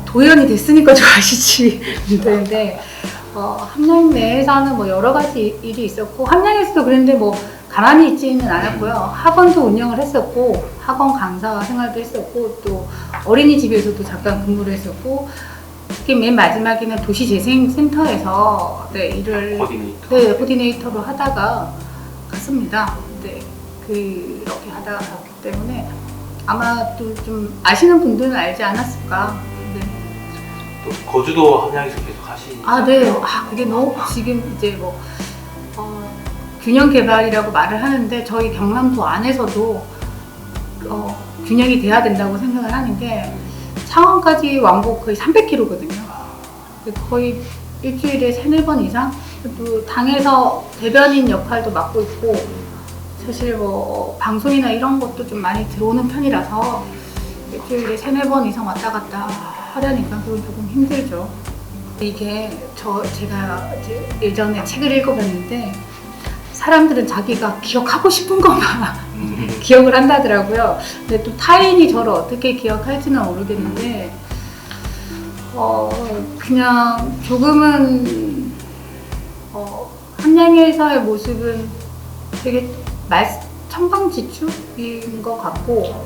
도의원이 됐으니까 좋아하시지. 근데 함양 내에서는 뭐 여러 가지 일이 있었고, 함양에서도 그런데 뭐 가만히 있지는 않았고요. 학원도 운영을 했었고, 학원 강사 생활도 했었고, 또 어린이집에서도 잠깐 근무를 했었고, 특히 맨 마지막에는 도시재생센터에서 일을 코디네이터로 하다가 갔습니다. 네, 그렇게 하다가 갔기 때문에 아마 또 좀 아시는 분들은 알지 않았을까. 네. 또 거주도 함양에서 계속 하시죠? 네. 그게 너무 지금 이제 뭐 균형 개발이라고 말을 하는데 저희 경남도 안에서도 균형이 돼야 된다고 생각을 하는 게 창원까지 왕복 거의 300km거든요. 거의 일주일에 3-4번 이상 또 당에서 대변인 역할도 맡고 있고 사실 뭐 방송이나 이런 것도 좀 많이 들어오는 편이라서 일주일에 3-4번 이상 왔다 갔다 하려니까 그건 조금 힘들죠. 이게 제가 예전에 책을 읽어봤는데 사람들은 자기가 기억하고 싶은 것만 기억을 한다더라고요. 근데 또 타인이 저를 어떻게 기억할지는 모르겠는데 그냥 조금은 함양에서의 모습은 되게 천방지축인 것 같고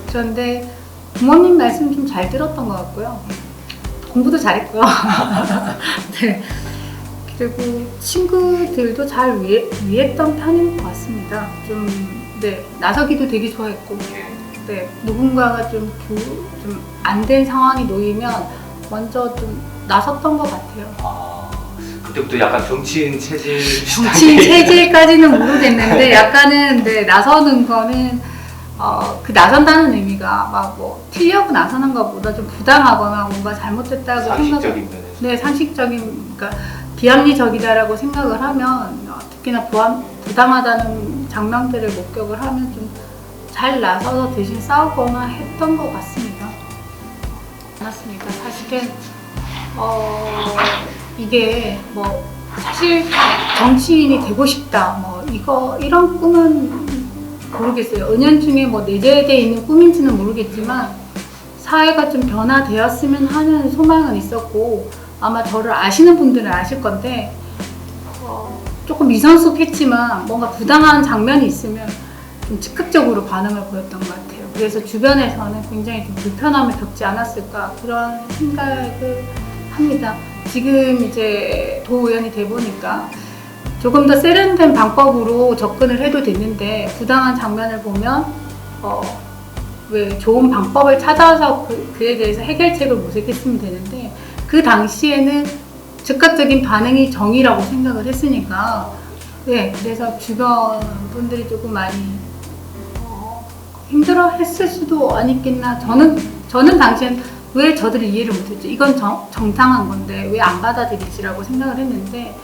그런데 부모님 말씀 좀 잘 들었던 것 같고요. 공부도 잘했고요. 네. 그리고 친구들도 잘 위했던 편인 것 같습니다. 나서기도 되게 좋아했고, 누군가가 좀 안 된 상황이 놓이면 먼저 좀 나섰던 것 같아요. 그때부터 약간 정치인 체질까지는 모르겠는데, 약간은, 나서는 거는, 그 나선다는 의미가 막 뭐, 튀려고 나서는 것보다 좀 부당하거나 뭔가 잘못됐다고 상식적인 면에서. 네, 상식적인, 그러니까, 비합리적이다라고 생각을 하면 특히나 부당하다는 장면들을 목격을 하면 좀 잘 나서서 대신 싸우거나 했던 것 같습니다. 맞습니다. 사실은 이게 뭐 사실 정치인이 되고 싶다 뭐 이런 꿈은 모르겠어요. 은연중에 뭐 내재되어 있는 꿈인지는 모르겠지만 사회가 좀 변화되었으면 하는 소망은 있었고 아마 저를 아시는 분들은 아실 건데 조금 미성숙했지만 뭔가 부당한 장면이 있으면 좀 즉각적으로 반응을 보였던 것 같아요. 그래서 주변에서는 굉장히 좀 불편함을 겪지 않았을까 그런 생각을 합니다. 지금 이제 도의원이 돼 보니까 조금 더 세련된 방법으로 접근을 해도 됐는데 부당한 장면을 보면 왜 좋은 방법을 찾아서 그에 대해서 해결책을 모색했으면 되는데 그 당시에는 즉각적인 반응이 정의라고 생각을 했으니까 그래서 주변 분들이 조금 많이 힘들어 했을 수도 아니겠나. 저는 당시엔 왜 저들을 이해를 못했죠. 이건 정당한 건데 왜 안 받아들이지라고 생각을 했는데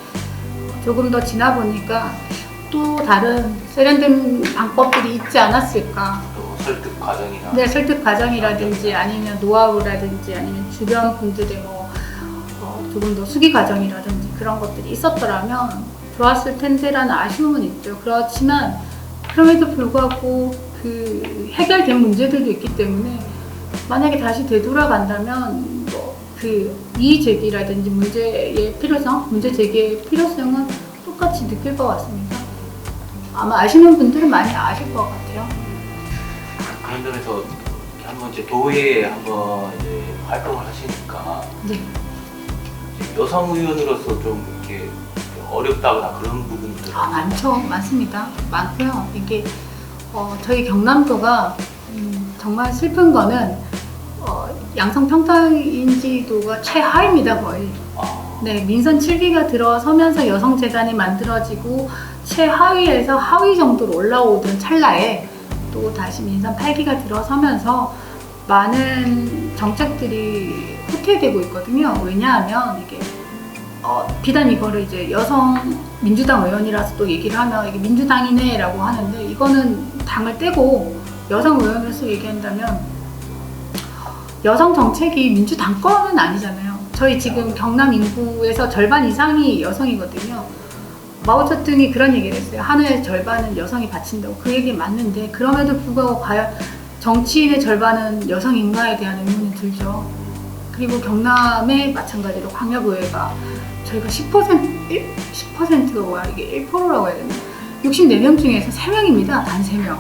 조금 더 지나 보니까 또 다른 세련된 방법들이 있지 않았을까. 또 설득 과정이나. 네, 설득 과정이라든지 아니면 노하우라든지 아니면 주변 분들의 조금 더 수기 과정이라든지 그런 것들이 있었더라면 좋았을 텐데라는 아쉬움은 있죠. 그렇지만 그럼에도 불구하고 그 해결된 문제들도 있기 때문에 만약에 다시 되돌아간다면 그 이의 제기라든지 문제 제기의 필요성은 똑같이 느낄 것 같습니다. 아마 아시는 분들은 많이 아실 것 같아요. 그런 점에서 한번 이제 도의회에 한번 이제 활동을 하시니까 네. 여성 의원으로서 좀 이렇게 어렵다거나 그런 부분들 많습니다. 많고요. 이게 저희 경남도가 정말 슬픈 거는 양성 평등 인지도가 최하위입니다 거의. 네, 민선 7기가 들어서면서 여성재단이 만들어지고 최하위에서 하위 정도로 올라오던 찰나에 또 다시 민선 8기가 들어서면서 많은 정책들이 후퇴되고 있거든요. 왜냐하면 이게 비단 이거를 이제 여성 민주당 의원이라서 또 얘기를 하면 이게 민주당이네라고 하는데 이거는 당을 떼고 여성 의원으로서 얘기한다면 여성 정책이 민주당 거는 아니잖아요. 저희 지금 경남 인구에서 절반 이상이 여성이거든요. 마오쩌둥이 그런 얘기를 했어요. 하늘의 절반은 여성이 바친다고. 그 얘기 맞는데 그럼에도 불구하고 과연 정치인의 절반은 여성인가에 대한 의문이 들죠. 그리고 경남에 마찬가지로 광역의회가 저희가 10%가 뭐야, 이게 1%라고 해야 되나? 64명 중에서 3명입니다. 단 3명.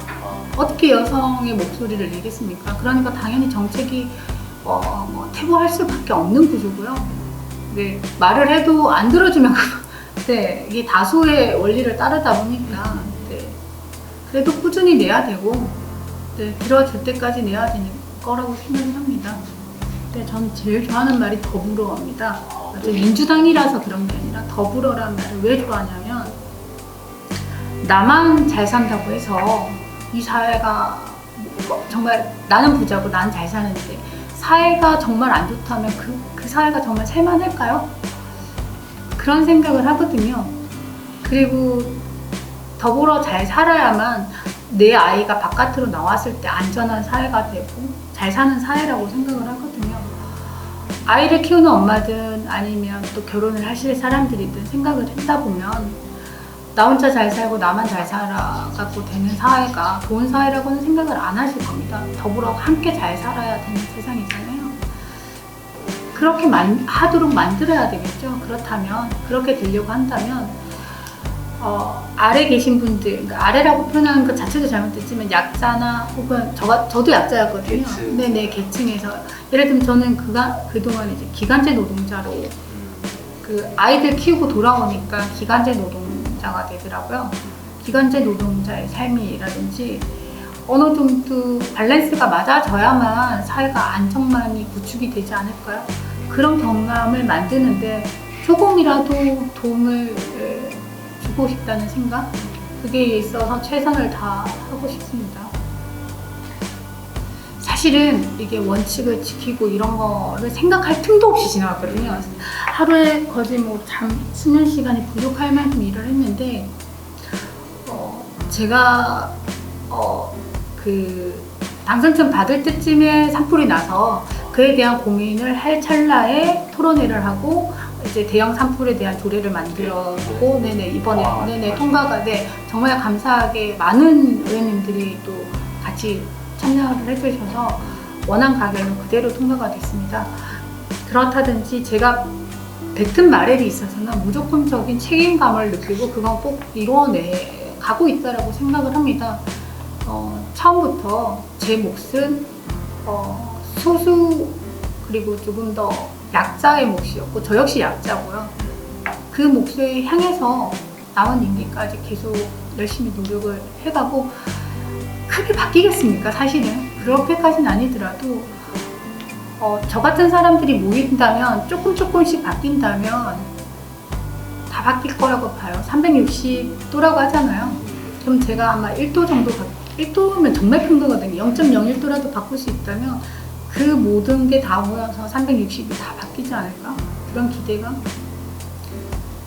어떻게 여성의 목소리를 내겠습니까? 그러니까 당연히 정책이 퇴보할 수밖에 없는 구조고요. 네, 말을 해도 안 들어주면 네, 이게 다수의 원리를 따르다 보니까 네, 그래도 꾸준히 내야 되고 네, 들어줄 때까지 내야 되는 거라고 생각을 합니다. 네, 전 제일 좋아하는 말이 더불어입니다. 저 민주당이라서 그런 게 아니라 더불어라는 말을 왜 좋아하냐면 나만 잘 산다고 해서 이 사회가 정말 나는 부자고 난 잘 사는데 사회가 정말 안 좋다면 그 사회가 정말 살만할까요? 그런 생각을 하거든요. 그리고 더불어 잘 살아야만 내 아이가 바깥으로 나왔을 때 안전한 사회가 되고 잘 사는 사회라고 생각을 하거든요. 아이를 키우는 엄마든 아니면 또 결혼을 하실 사람들이든 생각을 했다 보면 나 혼자 잘 살고 나만 잘 살아갖고 되는 사회가 좋은 사회라고는 생각을 안 하실 겁니다. 더불어 함께 잘 살아야 되는 세상이잖아요. 그렇게 하도록 만들어야 되겠죠. 그렇다면, 그렇게 되려고 한다면 아래 계신 분들, 그러니까 아래라고 표현하는 것 자체도 잘못됐지만 약자나 혹은 저도 약자였거든요. 계층. 네네, 계층에서 예를 들면 저는 그동안 이제 기간제 노동자로 그 아이들 키우고 돌아오니까 기간제 노동자가 되더라고요. 기간제 노동자의 삶이라든지 어느 정도 밸런스가 맞아져야만 사회가 안정망이 구축이 되지 않을까요? 그런 경험을 만드는데 조금이라도 도움을 주고 싶다는 생각? 그게 있어서 최선을 다하고 싶습니다. 사실은 이게 원칙을 지키고 이런 거를 생각할 틈도 없이 지나갔거든요. 하루에 거의 수면 시간이 부족할 만큼 일을 했는데 제가 그 당선증 받을 때쯤에 산불이 나서 그에 대한 고민을 할 찰나에 토론회를 하고 이제 대형 산불에 대한 조례를 만들었고 이번에 통과가 정말 감사하게 많은 의원님들이 또 같이 참여를 해주셔서 원안 가결로 그대로 통과가 됐습니다. 그렇다든지 제가 뱉은 말에 있어서는 무조건적인 책임감을 느끼고 그건 꼭 이뤄내 가고 있다라고 생각을 합니다. 처음부터 제 몫은 소수 그리고 조금 더 약자의 몫이었고 저 역시 약자고요. 그 몫을 향해서 남은 임기까지 계속 열심히 노력을 해가고 크게 바뀌겠습니까? 사실은 그렇게까지는 아니더라도 저 같은 사람들이 모인다면 조금씩 바뀐다면 다 바뀔 거라고 봐요. 360도라고 하잖아요. 그럼 제가 아마 1도 정도 1도면 정말 큰 거거든요. 0.01도라도 바꿀 수 있다면 그 모든 게 다 모여서 360이 다 바뀌지 않을까? 그런 기대가.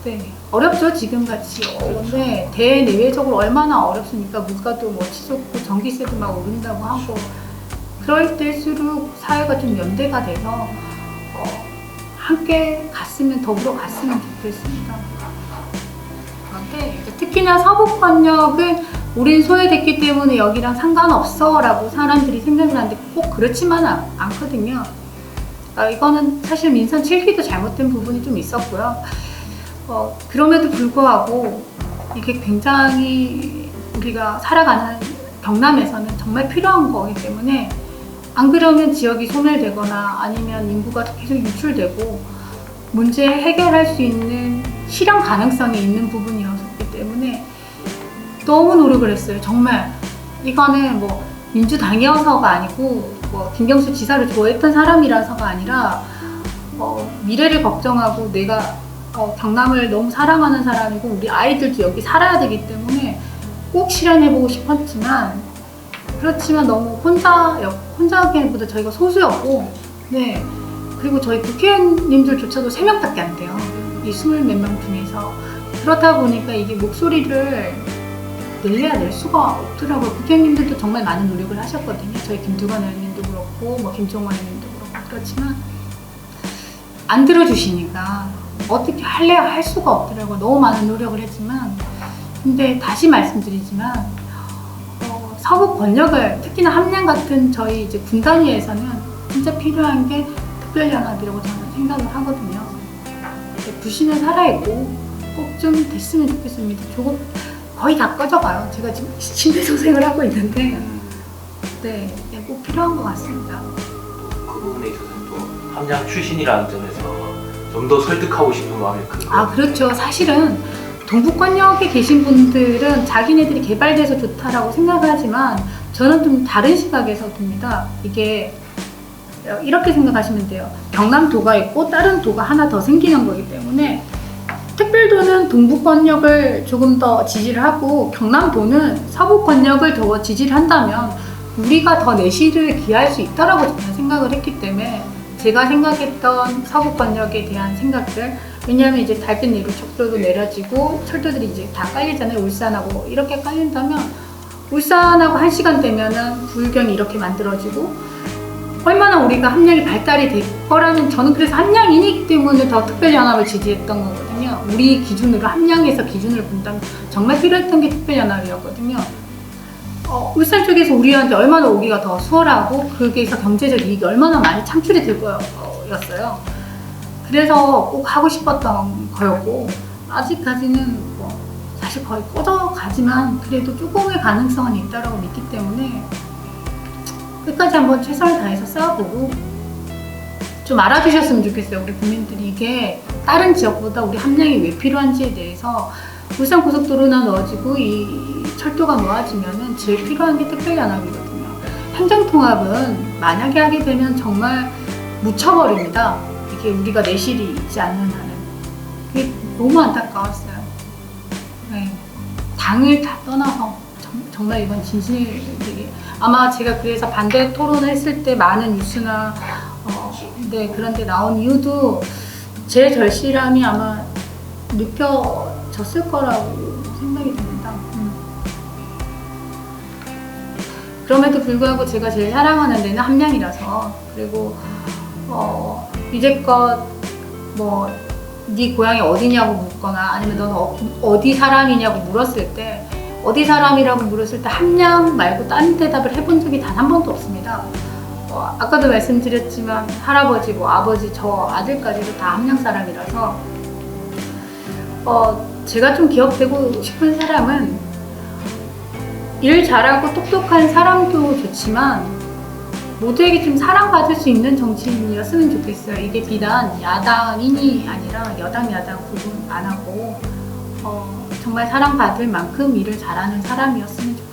네, 어렵죠 지금같이. 근데 대내외적으로 얼마나 어렵습니까? 물가도 치솟고 전기세도 막 오른다고 하고 그럴 때일수록 사회가 좀 연대가 돼서 함께 더불어 갔으면 좋겠습니다. 그런데 특히나 서북권역은 우린 소외됐기 때문에 여기랑 상관없어 라고 사람들이 생각을 하는데 꼭 그렇지만 않거든요. 이거는 사실 민선 7기도 잘못된 부분이 좀 있었고요. 그럼에도 불구하고 이게 굉장히 우리가 살아가는 경남에서는 정말 필요한 거기 때문에 안 그러면 지역이 소멸되거나 아니면 인구가 계속 유출되고 문제 해결할 수 있는 실현 가능성이 있는 부분이었기 때문에 너무 노력을 했어요. 정말 이거는 민주당이어서가 아니고 김경수 지사를 좋아했던 사람이라서가 아니라 미래를 걱정하고 내가 경남을 너무 사랑하는 사람이고 우리 아이들도 여기 살아야 되기 때문에 꼭 실현해보고 싶었지만 그렇지만 너무 혼자기보다 저희가 소수였고 그리고 저희 국회의원님들조차도 3명밖에 안 돼요. 이 20몇 명 중에서. 그렇다 보니까 이게 목소리를 낼 수가 없더라고요. 국회의원님들도 정말 많은 노력을 하셨거든요. 저희 김두관 의원님도 그렇고 김종원 의원님도 그렇고. 그렇지만 안 들어주시니까 어떻게 할 수가 없더라고요. 너무 많은 노력을 했지만. 근데 다시 말씀드리지만 서북 권역을 특히나 함양 같은 저희 이제 군단위에서는 진짜 진짜 필요한 게 특별연합이라고 저는 생각을 하거든요. 불씨는 살아있고 꼭 좀 됐으면 좋겠습니다. 조금 거의 다 꺼져가요. 제가 지금 심폐소생을 하고 있는데 네, 꼭 필요한 것 같습니다. 그 부분에 있어서는 또 함양 출신이라는 점에서 좀 더 설득하고 싶은 마음이 크고. 아 그렇죠. 사실은 동북권역에 계신 분들은 자기네들이 개발돼서 좋다라고 생각하지만 저는 좀 다른 시각에서 봅니다. 이게 이렇게 생각하시면 돼요. 경남도가 있고 다른 도가 하나 더 생기는 거기 때문에 특별도는 동북권역을 조금 더 지지를 하고 경남도는 서북권역을 더 지지를 한다면 우리가 더 내실을 기할 수 있다라고 저는 생각을 했기 때문에 제가 생각했던 서북권역에 대한 생각들, 왜냐하면 이제 달빛 내로 척도도 내려지고 철도들이 이제 다 깔리잖아요. 울산하고 이렇게 깔린다면 울산하고 1시간 되면은 부울경이 이렇게 만들어지고 얼마나 우리가 함량이 발달이 될 거라는, 저는 그래서 함량이기 때문에 더 특별연합을 지지했던 거거든요. 우리 기준으로 함량에서 기준을 본다면 정말 필요했던 게 특별연합이었거든요. 울산 쪽에서 우리한테 얼마나 오기가 더 수월하고 거기에서 경제적 이익이 얼마나 많이 창출이 될 거였어요. 그래서 꼭 하고 싶었던 거였고 아직까지는 뭐 사실 거의 꺼져가지만 그래도 조금의 가능성은 있다고 믿기 때문에 끝까지 한번 최선을 다해서 싸워보고 좀 알아주셨으면 좋겠어요. 우리 국민들이 이게 다른 지역보다 우리 함량이 왜 필요한지에 대해서 울산 고속도로나 넣어지고 이 철도가 놓아지면은 제일 필요한 게 특별연합이거든요. 행정통합은 만약에 하게 되면 정말 묻혀버립니다. 이게 우리가 내실이 있지 않는 한은. 그게 너무 안타까웠어요. 네. 당을 다 떠나서 정말 이건 진실되게 아마 제가 그래서 반대 토론을 했을 때 많은 뉴스나 네, 그런 데 나온 이유도 제 절실함이 아마 느껴졌을 거라고 생각이 듭니다. 그럼에도 불구하고 제가 제일 사랑하는 데는 함량이라서, 그리고 이제껏 뭐 네 고향이 어디냐고 묻거나 아니면 넌 어디 사람이냐고 물었을 때 어디 사람이라고 물었을 때 함량 말고 다른 대답을 해본 적이 단 한 번도 없습니다. 아까도 말씀드렸지만 할아버지, 뭐 아버지, 저 아들까지도 다 함량 사람이라서 제가 좀 기억되고 싶은 사람은 일 잘하고 똑똑한 사람도 좋지만 모두에게 좀 사랑받을 수 있는 정치인이었으면 좋겠어요. 이게 비단 야당인이 아니라 여당, 야당 구분 안 하고 정말 사랑받을 만큼 일을 잘하는 사람이었으면 좋겠어요.